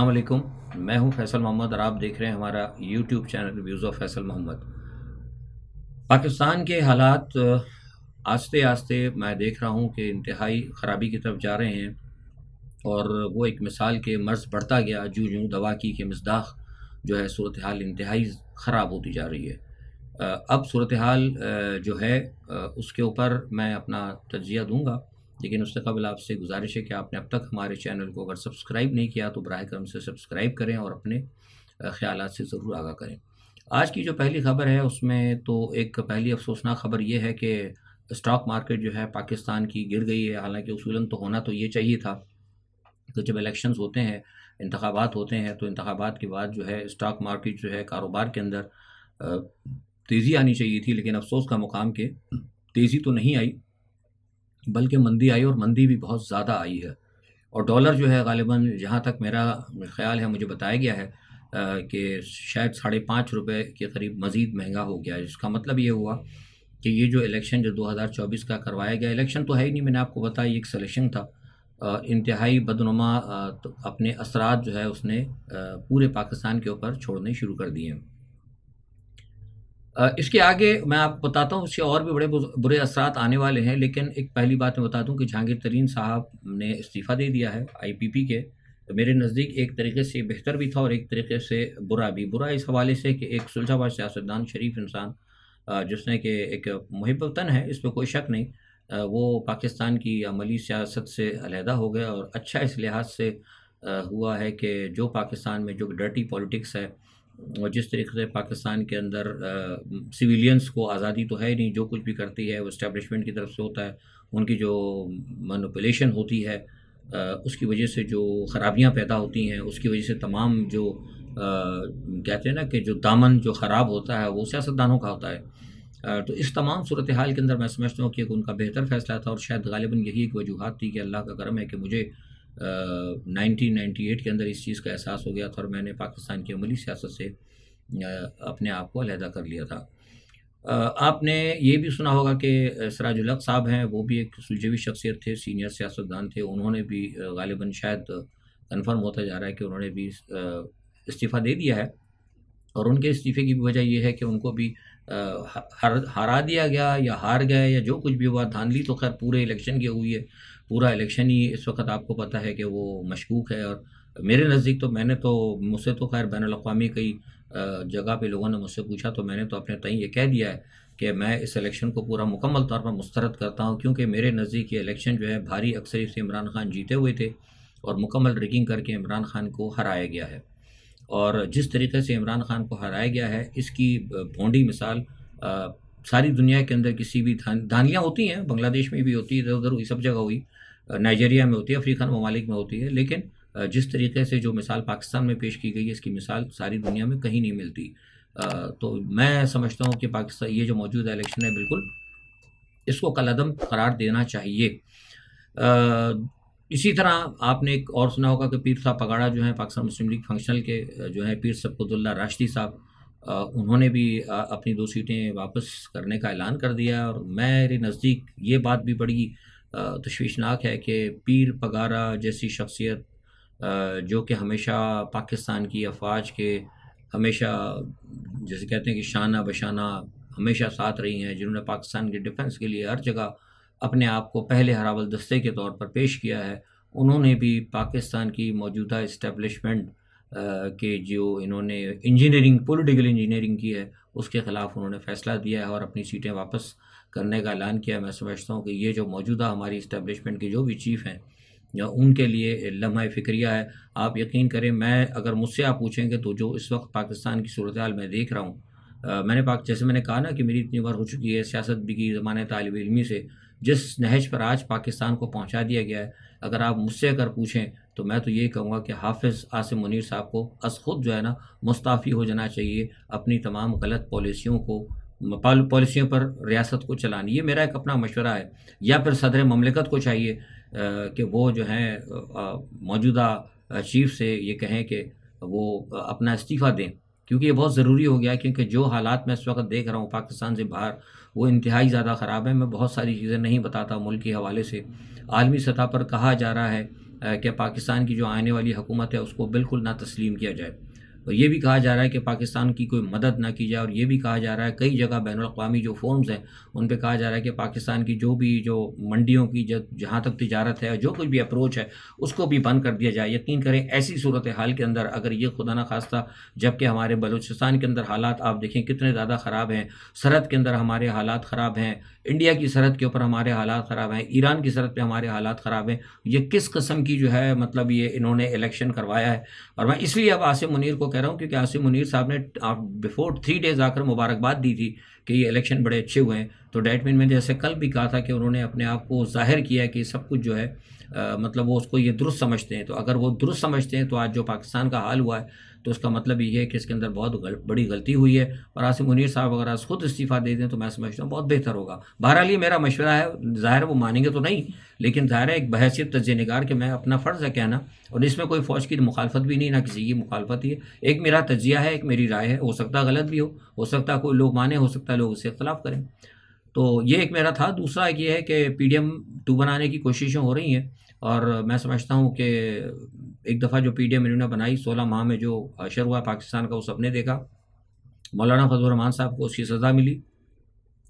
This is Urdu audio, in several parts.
السلام علیکم، میں ہوں فیصل محمد اور آپ دیکھ رہے ہیں ہمارا YouTube channel views of Faisal Muhammad. Pakistan کے حالات آہستہ آہستہ میں دیکھ رہا ہوں کہ انتہائی خرابی کی طرف جا رہے ہیں، اور وہ ایک مثال کے مرض بڑھتا گیا جوں جوں دوا کی کہ مصداق جو ہے صورتحال انتہائی خراب ہوتی جا رہی ہے۔ اب صورتحال جو ہے اس کے اوپر میں اپنا تجزیہ دوں گا، لیکن اس سے قبل آپ سے گزارش ہے کہ آپ نے اب تک ہمارے چینل کو اگر سبسکرائب نہیں کیا تو براہ کرم سے سبسکرائب کریں اور اپنے خیالات سے ضرور آگاہ کریں۔ آج کی جو پہلی خبر ہے اس میں تو ایک پہلی افسوسناک خبر یہ ہے کہ اسٹاک مارکیٹ جو ہے پاکستان کی گر گئی ہے، حالانکہ اصولاً تو ہونا تو یہ چاہیے تھا کہ جب الیکشنز ہوتے ہیں، انتخابات ہوتے ہیں، تو انتخابات کے بعد جو ہے اسٹاک مارکیٹ جو ہے کاروبار کے اندر تیزی آنی چاہیے تھی، لیکن افسوس کا مقام کہ تیزی تو نہیں آئی بلکہ مندی آئی، اور مندی بھی بہت زیادہ آئی ہے۔ اور ڈالر جو ہے غالباً جہاں تک میرا خیال ہے، مجھے بتایا گیا ہے کہ شاید 5.5 روپے کے قریب مزید مہنگا ہو گیا ہے، جس کا مطلب یہ ہوا کہ یہ جو الیکشن جو 2024 کا کروایا گیا، الیکشن تو ہے ہی نہیں، میں نے آپ کو بتایا یہ ایک سلیکشن تھا، انتہائی بدنما اپنے اثرات جو ہے اس نے پورے پاکستان کے اوپر چھوڑنے شروع کر دیے ہیں۔ اس کے آگے میں آپ کو بتاتا ہوں، اس کے اور بھی بڑے برے اثرات آنے والے ہیں، لیکن ایک پہلی بات میں بتا دوں کہ جہانگیر ترین صاحب نے استعفیٰ دے دیا ہے IPP کے۔ میرے نزدیک ایک طریقے سے بہتر بھی تھا اور ایک طریقے سے برا بھی۔ برا اس حوالے سے کہ ایک سلجھا ہوا سیاستدان، شریف انسان، جس نے کہ ایک محب وطن ہے، اس پہ کوئی شک نہیں، وہ پاکستان کی عملی سیاست سے علیحدہ ہو گیا، اور اچھا اس لحاظ سے ہوا ہے کہ جو پاکستان میں جو ڈرٹی پالیٹکس ہے، اور جس طریقے سے پاکستان کے اندر سویلینز کو آزادی تو ہے نہیں، جو کچھ بھی کرتی ہے وہ اسٹیبلشمنٹ کی طرف سے ہوتا ہے، ان کی جو مینوپولیشن ہوتی ہے، اس کی وجہ سے جو خرابیاں پیدا ہوتی ہیں، اس کی وجہ سے تمام جو کہتے ہیں نا کہ جو دامن جو خراب ہوتا ہے وہ سیاستدانوں کا ہوتا ہے۔ تو اس تمام صورتحال کے اندر میں سمجھتا ہوں کہ ان کا بہتر فیصلہ تھا، اور شاید غالباً یہی ایک وجوہات تھی کہ اللہ کا کرم ہے کہ مجھے 1998 کے اندر اس چیز کا احساس ہو گیا تھا، اور میں نے پاکستان کی عملی سیاست سے اپنے آپ کو علیحدہ کر لیا تھا۔ آپ نے یہ بھی سنا ہوگا کہ سراج الحق صاحب ہیں، وہ بھی ایک سلجھی ہوئی شخصیت تھے، سینئر سیاستدان تھے، انہوں نے بھی غالباً شاید کنفرم ہوتا جا رہا ہے کہ انہوں نے بھی استعفیٰ دے دیا ہے، اور ان کے استعفے کی بھی وجہ یہ ہے کہ ان کو بھی ہرا دیا گیا یا ہار گئے یا جو کچھ بھی ہوا۔ دھاندلی تو خیر پورے الیکشن کی ہوئی ہے، پورا الیکشن ہی اس وقت آپ کو پتہ ہے کہ وہ مشکوک ہے، اور میرے نزدیک تو مجھ سے تو خیر بین الاقوامی کئی جگہ پہ لوگوں نے مجھ سے پوچھا، تو میں نے تو اپنے تئیں یہ کہہ دیا ہے کہ میں اس الیکشن کو پورا مکمل طور پر مسترد کرتا ہوں، کیونکہ میرے نزدیک یہ الیکشن جو ہے بھاری اکثریت سے عمران خان جیتے ہوئے تھے، اور مکمل ریگنگ کر کے عمران خان کو ہرایا گیا ہے، اور جس طریقے سے عمران خان کو ہرایا گیا ہے اس کی بھونڈی مثال ساری دنیا کے اندر کسی بھی دھاندلیاں ہوتی ہیں، بنگلہ دیش میں بھی ہوتی ہے، ادھر ادھر ہوئی، سب جگہ ہوئی، نائجیریا میں ہوتی ہے، افریقن ممالک میں ہوتی ہے، لیکن جس طریقے سے جو مثال پاکستان میں پیش کی گئی ہے اس کی مثال ساری دنیا میں کہیں نہیں ملتی۔ تو میں سمجھتا ہوں کہ پاکستان یہ جو موجودہ الیکشن ہے بالکل اس کو کالعدم قرار دینا چاہیے۔ اسی طرح آپ نے ایک اور سنا ہوگا کہ پیر صاحب پگاڑا جو ہیں پاکستان مسلم لیگ فنکشنل کے جو ہیں پیر سبقت اللہ راشدی صاحب، انہوں نے بھی اپنی 2 سیٹیں واپس کرنے کا اعلان کر دیا، اور میرے نزدیک یہ بات بھی بڑی تشویشناک ہے کہ پیر پگاڑا جیسی شخصیت جو کہ ہمیشہ پاکستان کی افواج کے ہمیشہ جیسے کہتے ہیں کہ شانہ بشانہ ہمیشہ ساتھ رہی ہیں، جنہوں نے پاکستان کے ڈیفنس کے لیے ہر جگہ اپنے آپ کو پہلے ہراول دستے کے طور پر پیش کیا ہے، انہوں نے بھی پاکستان کی موجودہ اسٹیبلشمنٹ کہ جو انہوں نے پولیٹیکل انجینئرنگ کی ہے اس کے خلاف انہوں نے فیصلہ دیا ہے اور اپنی سیٹیں واپس کرنے کا اعلان کیا ہے۔ میں سمجھتا ہوں کہ یہ جو موجودہ ہماری اسٹیبلشمنٹ کے جو بھی چیف ہیں یا ان کے لیے لمحہ فکریہ ہے۔ آپ یقین کریں، میں اگر مجھ سے آپ پوچھیں گے تو جو اس وقت پاکستان کی صورتحال میں دیکھ رہا ہوں، جیسے میں نے کہا نا کہ میری اتنی بار ہو چکی ہے سیاست بھی کی زمانے طالب علمی سے، جس نہج پر آج پاکستان کو پہنچا دیا گیا ہے، اگر آپ مجھ سے اگر پوچھیں تو میں تو یہی کہوں گا کہ حافظ عاصم منیر صاحب کو از خود جو ہے نا مستعفی ہو جانا چاہیے، اپنی تمام غلط پالیسیوں پر ریاست کو چلانی، یہ میرا ایک اپنا مشورہ ہے، یا پھر صدر مملکت کو چاہیے کہ وہ جو ہیں موجودہ چیف سے یہ کہیں کہ وہ اپنا استعفیٰ دیں، کیونکہ یہ بہت ضروری ہو گیا، کیونکہ جو حالات میں اس وقت دیکھ رہا ہوں پاکستان سے باہر وہ انتہائی زیادہ خراب ہے۔ میں بہت ساری چیزیں نہیں بتاتا ملک کے حوالے سے، عالمی سطح پر کہا جا رہا ہے کہ پاکستان کی جو آنے والی حکومت ہے اس کو بالکل نہ تسلیم کیا جائے، اور یہ بھی کہا جا رہا ہے کہ پاکستان کی کوئی مدد نہ کی جائے، اور یہ بھی کہا جا رہا ہے کئی جگہ بین الاقوامی جو فورمز ہیں ان پہ کہا جا رہا ہے کہ پاکستان کی جو منڈیوں کی جہاں تک تجارت ہے، جو کچھ بھی اپروچ ہے اس کو بھی بند کر دیا جائے۔ یقین کریں ایسی صورتحال کے اندر اگر یہ خدا نہ خواستہ، جب کہ ہمارے بلوچستان کے اندر حالات آپ دیکھیں کتنے زیادہ خراب ہیں، سرحد کے اندر ہمارے حالات خراب ہیں، انڈیا کی سرحد کے اوپر ہمارے حالات خراب ہیں، ایران کی سرحد پہ ہمارے حالات خراب ہیں، یہ کس قسم کی جو ہے مطلب یہ انہوں نے الیکشن کروایا ہے۔ اور میں اس لیے اب عاصم منیر کو کہہ رہا ہوں کیونکہ عاصم منیر صاحب نے بیفور 3 days آ کر مبارکباد دی تھی کہ یہ الیکشن بڑے اچھے ہوئے ہیں، تو ڈیٹ مین میں نے جیسے کل بھی کہا تھا کہ انہوں نے اپنے آپ کو ظاہر کیا کہ سب کچھ جو ہے مطلب وہ اس کو یہ درست سمجھتے ہیں، تو اگر وہ درست سمجھتے ہیں تو آج جو پاکستان کا حال ہوا ہے تو اس کا مطلب یہ ہے کہ اس کے اندر بہت بڑی غلطی ہوئی ہے، اور عاصم منیر صاحب اگر آج خود استعفیٰ دے دیں تو میں سمجھتا ہوں بہت بہتر ہوگا۔ بہرحال یہ میرا مشورہ ہے، ظاہر وہ مانیں گے تو نہیں، لیکن ظاہر ہے ایک بحیثیت تجزیہ نگار کہ میں اپنا فرض ہے کہنا، اور اس میں کوئی فوج کی مخالفت بھی نہیں، نہ کسی کی مخالفت ہی ہے، ایک میرا تجزیہ ہے، ایک میری رائے ہے، ہو سکتا ہے غلط بھی ہو سکتا ہے کوئی لوگ مانیں، ہو سکتا ہے لوگ اس سے اختلاف کریں۔ تو یہ ایک میرا تھا۔ دوسرا ایک یہ ہے کہ PDM-2 بنانے کی کوششیں ہو رہی ہیں، اور میں سمجھتا ہوں کہ ایک دفعہ جو PDM انہوں نے بنائی 16 ماہ میں جو حشر ہوا پاکستان کا وہ سب نے دیکھا، مولانا فضل الرحمان صاحب کو اس کی سزا ملی،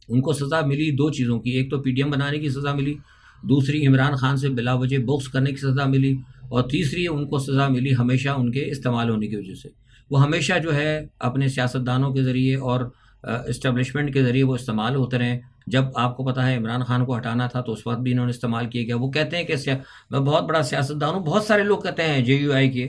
ان کو سزا ملی 2 چیزوں کی، ایک تو PDM بنانے کی سزا ملی، دوسری عمران خان سے بلا وجہ بغض کرنے کی سزا ملی، اور تیسری ان کو سزا ملی ہمیشہ ان کے استعمال ہونے کی وجہ سے۔ وہ ہمیشہ جو ہے اپنے سیاستدانوں کے ذریعے اور اسٹیبلشمنٹ کے ذریعے وہ استعمال ہوتے رہے۔ جب آپ کو پتہ ہے عمران خان کو ہٹانا تھا تو اس وقت بھی انہوں نے استعمال کیا گیا۔ وہ کہتے ہیں کہ میں بہت بڑا سیاستدان ہوں، بہت سارے لوگ کہتے ہیں JUI کے،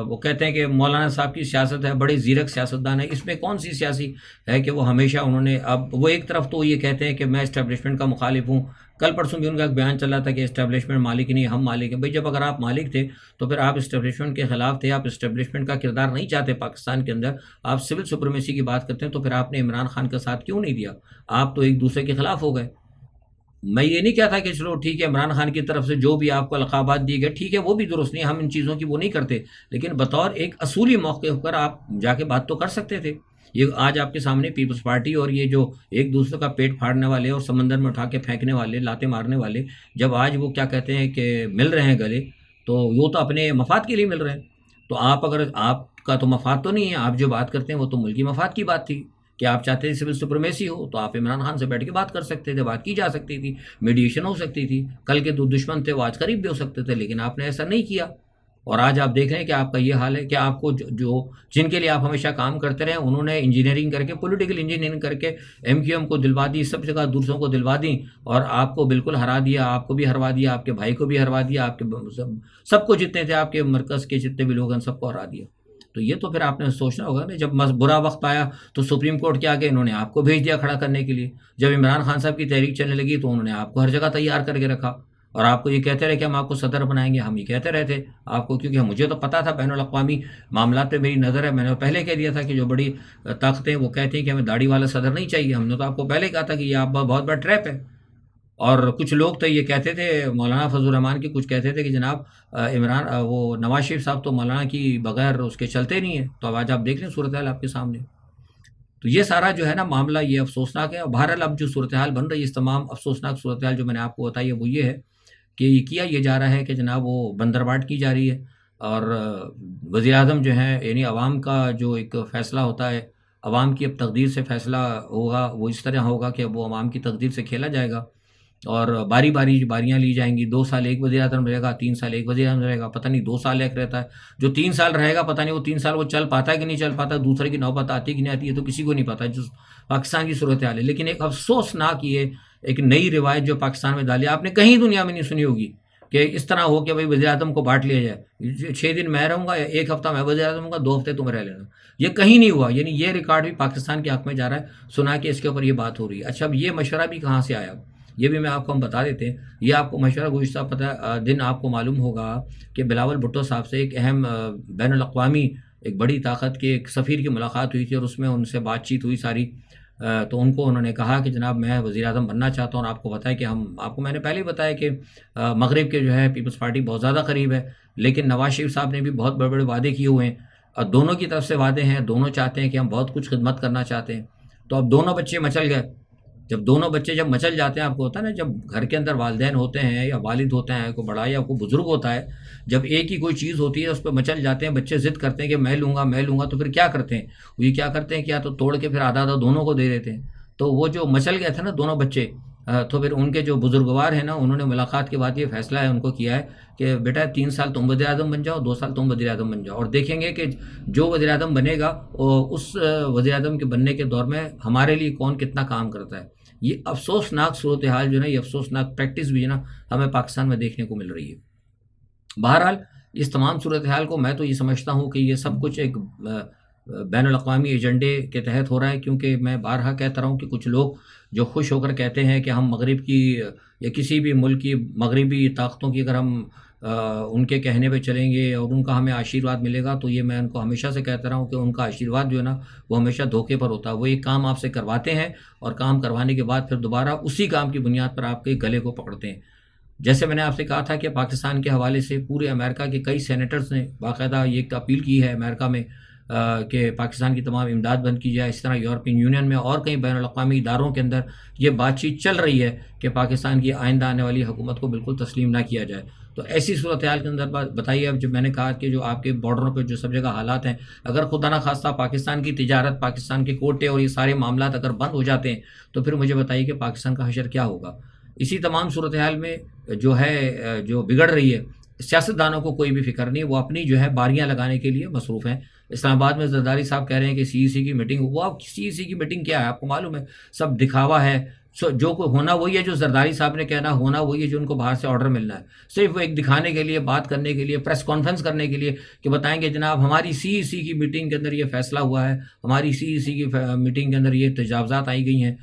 وہ کہتے ہیں کہ مولانا صاحب کی سیاست ہے، بڑے زیرک سیاستدان ہے، اس میں کون سی سیاسی ہے کہ وہ ہمیشہ انہوں نے، اب وہ ایک طرف تو یہ کہتے ہیں کہ میں اسٹیبلشمنٹ کا مخالف ہوں، کل پرسوں بھی ان کا ایک بیان چل رہا تھا کہ اسٹیبلشمنٹ مالک نہیں، ہم مالک ہیں۔ بھئی جب اگر آپ مالک تھے تو پھر آپ اسٹیبلشمنٹ کے خلاف تھے، آپ اسٹیبلشمنٹ کا کردار نہیں چاہتے پاکستان کے اندر، آپ سول سپریمیسی کی بات کرتے ہیں، تو پھر آپ نے عمران خان کا ساتھ کیوں نہیں دیا؟ آپ تو ایک دوسرے کے خلاف ہو گئے۔ میں یہ نہیں کہتا کہ چلو ٹھیک ہے عمران خان کی طرف سے جو بھی آپ کو القابات دیے گئے ٹھیک ہے، وہ بھی درست نہیں، ہم ان چیزوں کی وہ نہیں کرتے، لیکن بطور ایک اصولی موقع ہو کر آپ جا کے بات تو کر سکتے تھے۔ یہ آج آپ کے سامنے پیپلز پارٹی اور یہ جو ایک دوسرے کا پیٹ پھاڑنے والے اور سمندر میں اٹھا کے پھینکنے والے، لاتے مارنے والے، جب آج وہ کیا کہتے ہیں کہ مل رہے ہیں گلے، تو وہ تو اپنے مفاد کے لیے مل رہے ہیں۔ تو آپ اگر آپ کا تو مفاد تو نہیں ہے، آپ جو بات کرتے ہیں وہ تو ملکی مفاد کی بات تھی کہ آپ چاہتے تھے سول سپریمیسی ہو، تو آپ عمران خان سے بیٹھ کے بات کر سکتے تھے، بات کی جا سکتی تھی، میڈیشن ہو سکتی تھی، کل کے 2 دشمن تھے وہ آج قریب بھی ہو سکتے تھے، لیکن آپ نے ایسا نہیں کیا۔ اور آج آپ دیکھ رہے ہیں کہ آپ کا یہ حال ہے کہ آپ کو جن کے لیے آپ ہمیشہ کام کرتے رہے انہوں نے انجینئرنگ کر کے، پولیٹیکل انجینئرنگ کر کے MQM کو دلوا دی، سب جگہ دوسروں کو دلوا دی، اور آپ کو بالکل ہرا دیا، آپ کو بھی ہروا دیا، آپ کے بھائی کو بھی ہروا دیا، آپ کے سب کو جتنے تھے آپ کے مرکز کے جتنے بھی لوگ ہیں سب کو ہرا دیا۔ تو یہ تو پھر آپ نے سوچنا ہوگا نا، جب برا وقت آیا تو سپریم کورٹ کے آگے انہوں نے آپ کو بھیج دیا کھڑا کرنے کے لیے، جب عمران خان صاحب کی تحریک چلنے لگی تو انہوں نے آپ کو ہر جگہ تیار کر کے رکھا، اور آپ کو یہ کہتے رہے کہ ہم آپ کو صدر بنائیں گے، ہم یہ کہتے رہے تھے آپ کو، کیونکہ مجھے تو پتا تھا بین الاقوامی معاملات پہ میری نظر ہے، میں نے پہلے کہہ دیا تھا کہ جو بڑی طاقتیں وہ کہتے ہیں کہ ہمیں داڑھی والا صدر نہیں چاہیے، ہم نے تو آپ کو پہلے کہا تھا کہ یہ آپ بہت بڑا ٹریپ ہے۔ اور کچھ لوگ تو یہ کہتے تھے، مولانا فضل الرحمان کے کچھ کہتے تھے کہ جناب وہ نواز شریف صاحب تو مولانا کی بغیر اس کے چلتے نہیں ہیں، تو اب آج آپ دیکھ لیں صورتحال آپ کے سامنے۔ تو یہ سارا جو ہے نا معاملہ یہ افسوسناک ہے، اور بہرحال اب جو صورتحال بن رہی ہے، اس تمام افسوسناک صورتحال جو میں نے آپ کو بتائی ہے وہ یہ ہے کہ یہ کیا یہ جا رہا ہے کہ جناب وہ بندرباٹ کی جا رہی ہے، اور وزیر اعظم جو ہیں، یعنی عوام کا جو ایک فیصلہ ہوتا ہے، عوام کی اب تقدیر سے فیصلہ ہوگا، وہ اس طرح ہوگا کہ اب وہ عوام کی تقدیر سے کھیلا جائے گا، اور باری باری باریاں لی جائیں گی، 2 سال ایک وزیر اعظم رہے گا، 3 سال ایک وزیر اعظم رہے گا، پتہ نہیں 2 سال ایک رہتا ہے، جو 3 سال رہے گا پتہ نہیں وہ 3 سال وہ چل پاتا ہے کہ نہیں چل پاتا، دوسرے کی نوبت آتی کہ نہیں آتی ہے تو کسی کو نہیں پتا، جو پاکستان کی صورتحال ہے۔ لیکن ایک افسوسناک یہ ایک نئی روایت جو پاکستان میں ڈالی، آپ نے کہیں دنیا میں نہیں سنی ہوگی کہ اس طرح ہو کہ بھائی وزیر اعظم کو بانٹ لیا جائے، 6 دن میں رہوں گا یا 1 ہفتہ میں وزیر اعظم ہوں گا، 2 ہفتے تم رہ لینا، یہ کہیں نہیں ہوا۔ یعنی یہ ریکارڈ بھی پاکستان کے حق میں جا رہا ہے، سنا کہ اس کے اوپر یہ بات ہو رہی ہے۔ اچھا اب یہ مشورہ بھی کہاں سے آیا، یہ بھی میں آپ کو ہم بتا دیتے ہیں۔ یہ آپ کو مشورہ گزشتہ دن آپ کو معلوم ہوگا کہ بلاول بھٹو صاحب سے ایک اہم بین الاقوامی ایک بڑی طاقت کے ایک سفیر کی ملاقات ہوئی تھی، اور اس میں ان سے بات چیت ہوئی ساری، تو ان کو انہوں نے کہا کہ جناب میں وزیر اعظم بننا چاہتا ہوں، اور آپ کو بتایا کہ آپ کو میں نے پہلے ہی بتایا کہ مغرب کے جو ہے پیپلز پارٹی بہت زیادہ قریب ہے، لیکن نواز شریف صاحب نے بھی بہت بڑے بڑے وعدے کیے ہوئے ہیں، اور دونوں کی طرف سے وعدے ہیں، دونوں چاہتے ہیں کہ ہم بہت کچھ خدمت کرنا چاہتے ہیں، تو اب دونوں بچے مچل گئے، جب دونوں بچے جب مچل جاتے ہیں، آپ کو ہوتا ہے نا، جب گھر کے اندر والدین ہوتے ہیں یا والد ہوتے ہیں، کوئی بڑا یا کوئی بزرگ ہوتا ہے، جب ایک ہی کوئی چیز ہوتی ہے اس پہ مچل جاتے ہیں، بچے ضد کرتے ہیں کہ میں لوں گا میں لوں گا، تو پھر کیا کرتے ہیں وہ، یہ کیا کرتے ہیں کہ یا تو توڑ کے پھر آدھا آدھا دونوں کو دے دیتے ہیں. تو وہ جو مچل گئے تھے نا دونوں بچے، تو پھر ان کے جو بزرگوار ہیں نا، انہوں نے ملاقات کے بعد یہ فیصلہ ہے ان کو کیا ہے کہ بیٹا 3 سال تم وزیر اعظم بن جاؤ، 2 سال تم وزیر اعظم بن جاؤ، اور دیکھیں گے کہ جو وزیر اعظم بنے گا اس وزیر اعظم کے بننے کے دور میں ہمارے لیے کون کتنا کام کرتا ہے. یہ افسوسناک صورتحال جو ہے نا، یہ افسوسناک پریکٹس بھی ہے نا، ہمیں پاکستان میں دیکھنے کو مل رہی ہے. بہرحال اس تمام صورتحال کو میں تو یہ سمجھتا ہوں کہ یہ سب کچھ ایک بین الاقوامی ایجنڈے کے تحت ہو رہا ہے، کیونکہ میں بارہا کہتا رہا ہوں کہ کچھ لوگ جو خوش ہو کر کہتے ہیں کہ ہم مغرب کی یا کسی بھی ملک کی مغربی طاقتوں کی اگر ہم ان کے کہنے پہ چلیں گے اور ان کا ہمیں آشیرواد ملے گا، تو یہ میں ان کو ہمیشہ سے کہتا رہا ہوں کہ ان کا آشیرواد جو ہے نا وہ ہمیشہ دھوکے پر ہوتا ہے. وہ ایک کام آپ سے کرواتے ہیں اور کام کروانے کے بعد پھر دوبارہ اسی کام کی بنیاد پر آپ کے گلے کو پکڑتے ہیں. جیسے میں نے آپ سے کہا تھا کہ پاکستان کے حوالے سے پورے امریکہ کے کئی سینیٹرز نے باقاعدہ یہ ایک اپیل کی ہے امریکہ میں کہ پاکستان کی تمام امداد بند کی جائے. اس طرح یورپین یونین میں اور کئی بین الاقوامی اداروں کے اندر یہ بات چیت چل رہی ہے کہ پاکستان کی آئندہ آنے والی حکومت کو بالکل تسلیم نہ کیا جائے. تو ایسی صورتحال کے اندر بتائیے، اب جو میں نے کہا کہ جو آپ کے بارڈروں پہ جو سب جگہ حالات ہیں، اگر خدا نخواستہ پاکستان کی تجارت، پاکستان کے کوٹے اور یہ سارے معاملات اگر بند ہو جاتے ہیں، تو پھر مجھے بتائیے کہ پاکستان کا حشر کیا ہوگا. اسی تمام صورتحال میں جو ہے جو بگڑ رہی ہے، سیاستدانوں کو کوئی بھی فکر نہیں، وہ اپنی جو ہے باریاں لگانے کے لیے مصروف ہیں. اسلام آباد میں زرداری صاحب کہہ رہے ہیں کہ سی ای سی کی میٹنگ، وہ آپ سی ای سی کی میٹنگ کیا ہے آپ کو معلوم ہے، سب دکھاوا ہے. جو کوئی ہونا وہی ہے جو زرداری صاحب نے کہنا ہونا وہی ہے جو ان کو باہر سے آرڈر ملنا ہے، صرف وہ ایک دکھانے کے لیے، بات کرنے کے لیے، پریس کانفرنس کرنے کے لیے کہ بتائیں گے جناب ہماری سی ای سی کی میٹنگ کے اندر یہ فیصلہ ہوا ہے، ہماری سی ای سی کی میٹنگ کے اندر یہ تجاوزات آئی گئی ہیں.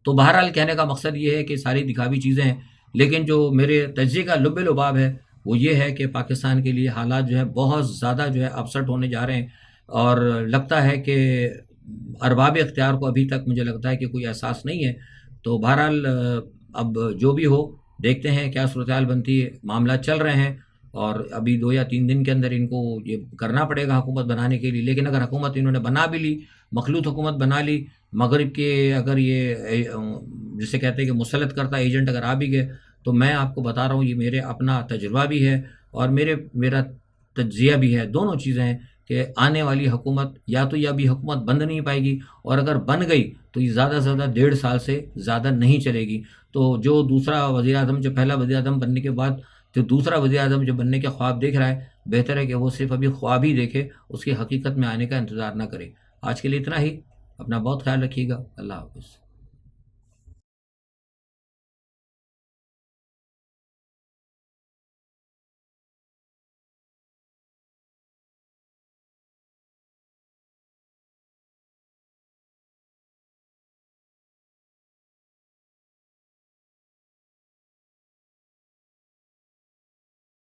تو بہرحال کہنے کا مقصد یہ ہے کہ ساری دکھاوی چیزیں ہیں، لیکن جو میرے تجزیے کا لب لباب ہے وہ یہ ہے کہ پاکستان کے لیے حالات جو ہے بہت زیادہ جو ہے اپسٹ ہونے جا رہے ہیں، اور لگتا ہے کہ ارباب اختیار کو ابھی تک مجھے لگتا ہے کہ کوئی احساس نہیں ہے. تو بہرحال اب جو بھی ہو دیکھتے ہیں کیا صورتحال بنتی ہے. معاملات چل رہے ہیں اور ابھی 2 یا 3 دن کے اندر ان کو یہ کرنا پڑے گا حکومت بنانے کے لیے. لیکن اگر حکومت انہوں نے بنا بھی لی، مخلوط حکومت بنا لی، مغرب کے اگر یہ جسے کہتے ہیں کہ مسلط کرتا ایجنٹ اگر آ بھی گئے، تو میں آپ کو بتا رہا ہوں یہ میرے اپنا تجربہ بھی ہے اور میرا تجزیہ بھی ہے، دونوں چیزیں ہیں کہ آنے والی حکومت یا تو یہ ابھی حکومت بند نہیں پائے گی، اور اگر بن گئی تو یہ زیادہ سے زیادہ 1.5 سال سے زیادہ نہیں چلے گی. تو جو دوسرا وزیر اعظم، جو پہلا وزیر اعظم بننے کے بعد جو دوسرا وزیر اعظم جو بننے کے خواب دیکھ رہا ہے، بہتر ہے کہ وہ صرف ابھی خواب ہی دیکھے، اس کی حقیقت میں آنے کا انتظار نہ کرے. آج کے لیے اتنا ہی. اپنا بہت خیال رکھیے گا. اللہ حافظ.